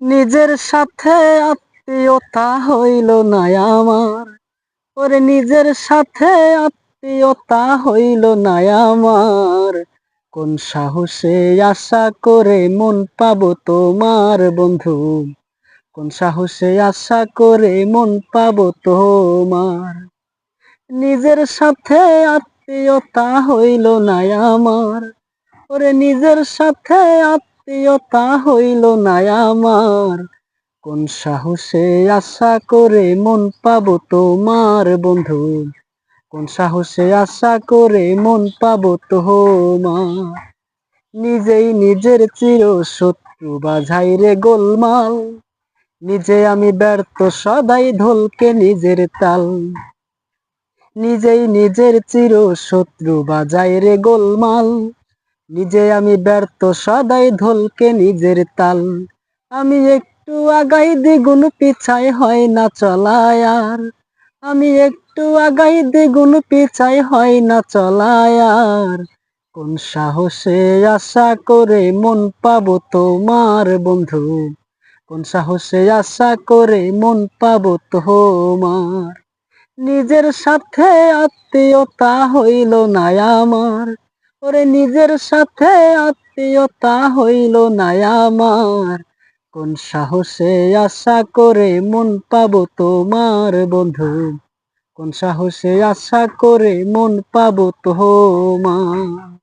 নিজের সাথে আত্মীয়তা হইল না আমার, ওরে নিজের সাথে আত্মীয়তা হইল না আমার। কোন সাহসে আশা করে মন পাবো তোমার বন্ধু, কোন সাহসে আশা করে মন পাবো তোমার। নিজের সাথে আত্মীয়তা হইল না আমার, ওরে নিজের সাথে আত্মীয়তা হইল না আমার। কোন সাহসে আশা করে মন পাবো তোমার বন্ধু, কোন সাহসে আশা করে মন পাবো তোমার। নিজেই নিজের চির শত্রু বাঝাই রে গোলমাল, নিজে আমি ব্যর্থ সদাই ঢোলকে নিজের তাল। নিজেই নিজের চির শত্রু বাজাই রে গোলমাল, নিজে আমি ব্যর্থ সদাই ঢোলকে নিজের তাল। আমি একটু আগাই দ্বিগুণ পিছাই হয় না চলায় আর, আমি একটু আগাই দ্বিগুণ পিছাই হয় না চলায় আর। কোন সাহসে আশা করে মন পাবো তোমার বন্ধু, কোন সাহসে আশা করে মন পাবো তোমার। নিজের সাথে আত্মীয়তা হইল না আমার, ওরে নিজের সাথে আত্মীয়তা হইল না আমার। কোন সাহসে আশা করে মন পাবো তোমার বন্ধু, কোন সাহসে আশা করে মন পাবো তোমার।